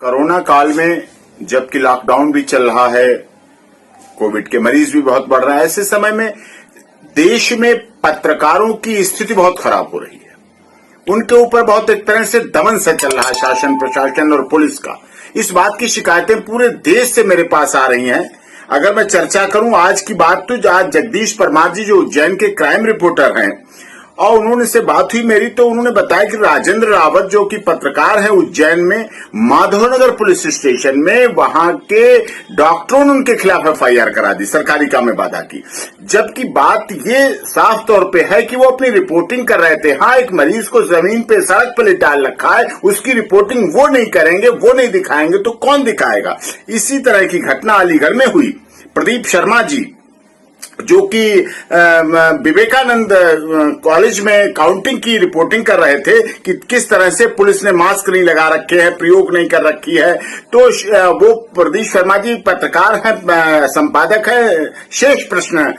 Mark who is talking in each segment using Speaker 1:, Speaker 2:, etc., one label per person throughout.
Speaker 1: Corona काल में जबकि लॉकडाउन भी चल रहा है, कोविड के मरीज भी बहुत बढ़ रहा है, ऐसे समय में देश में पत्रकारों की स्थिति बहुत खराब हो रही है। उनके ऊपर बहुत एक तरह से दमन सा चल रहा है शासन, प्रशासन और पुलिस का। इस बात की शिकायतें पूरे देश से मेरे पास आ रही हैं। अगर मैं चर्चा करूं आज की बात, तो आज जगदीश परमार जी जो उज्जैन के क्राइम रिपोर्टर हैं और उन्होंने से बात हुई मेरी, तो उन्होंने बताया कि राजेंद्र रावत जो कि पत्रकार है उज्जैन में माधवनगर पुलिस स्टेशन में, वहां के डॉक्टरों ने उनके खिलाफ एफआईआर करा दी, सरकारी काम में बाधा की। जबकि बात ये साफ तौर पे है कि वो अपनी रिपोर्टिंग कर रहे थे। हाँ, एक मरीज को जमीन पे सड़क पे लिटाल रखा है, उसकी रिपोर्टिंग वो नहीं करेंगे, वो नहीं दिखाएंगे तो कौन दिखाएगा। इसी तरह की घटना अलीगढ़ में हुई। प्रदीप शर्मा जी जो कि विवेकानंद कॉलेज में काउंटिंग की रिपोर्टिंग कर रहे थे कि किस तरह से पुलिस ने मास्क नहीं लगा रखे हैं, प्रयोग नहीं कर रखी है, तो वो प्रदीप शर्मा जी पत्रकार हैं, संपादक है शेष प्रश्न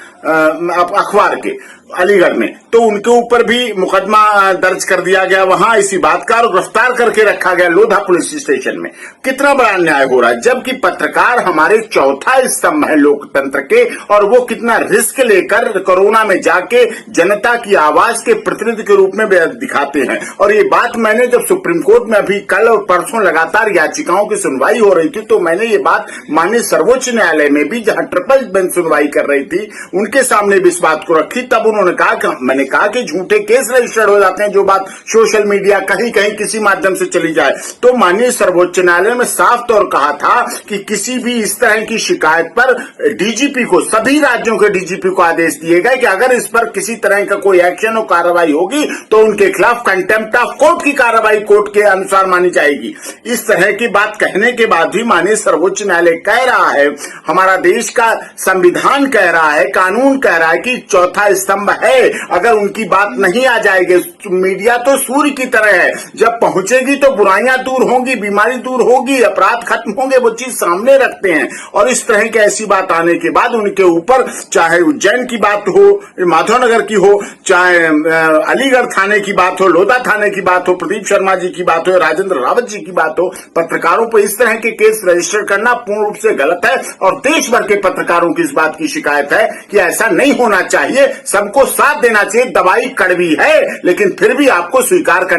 Speaker 1: अखबार के अलीगढ़ में, तो उनके ऊपर भी मुकदमा दर्ज कर दिया गया वहां इसी बात का, और गिरफ्तार करके रखा गया लोधा पुलिस स्टेशन में। कितना बड़ा अन्याय हो रहा है, जबकि पत्रकार हमारे चौथा स्तंभ है लोकतंत्र के, और वो कितना रिस्क लेकर कोरोना में जाके जनता की आवाज के प्रतिनिधि के रूप में दिखाते हैं। और ये बात मैंने जब सुप्रीम कोर्ट में अभी कल और परसों लगातार याचिकाओं की सुनवाई हो रही थी, तो मैंने ये बात माननीय सर्वोच्च न्यायालय में भी, जहां ट्रिपल बेंच सुनवाई कर रही थी, उनके सामने भी इस बात को रखी। तब उन्होंने कहा, मैंने कहा कि झूठे केस रजिस्टर्ड हो जाते हैं, जो बात सोशल मीडिया कहीं कहीं किसी माध्यम से चली जाए। तो माननीय सर्वोच्च न्यायालय में साफ तौर कहा था कि किसी भी इस तरह की शिकायत पर डीजीपी को, सभी राज्यों के डीजीपी को आदेश दिए गए कि अगर इस पर किसी तरह का कोई एक्शन और कार्रवाई होगी तो उनके खिलाफ कंटेम्प्ट ऑफ कोर्ट की कार्रवाई कोर्ट के अनुसार मानी जाएगी। इस तरह की बात कहने के बाद भी माननीय सर्वोच्च न्यायालय कह रहा है, हमारा देश का संविधान कह रहा है, कानून कह रहा है कि चौथा स्तंभ है, अगर उनकी बात नहीं आ जाएगी। मीडिया तो सूर्य की तरह है, जब पहुंचेगी तो बुराइयां दूर होंगी, बीमारी दूर होगी, अपराध खत्म होंगे, वो चीज सामने रखते हैं। और इस तरह की ऐसी बात आने के बाद उनके ऊपर, चाहे उज्जैन की बात हो, माधवनगर की हो, चाहे अलीगढ़ थाने की बात हो, लोधा थाने की बात हो, प्रदीप शर्मा जी की बात हो, राजेंद्र रावत जी की बात हो, पत्रकारों पर इस तरह के केस रजिस्टर करना पूर्ण रूप से गलत है। और देश भर के पत्रकारों की इस बात की शिकायत है कि ऐसा नहीं होना चाहिए। सबको साथ देना चाहिए। दवाई कड़वी है लेकिन फिर भी आपको स्वीकार कर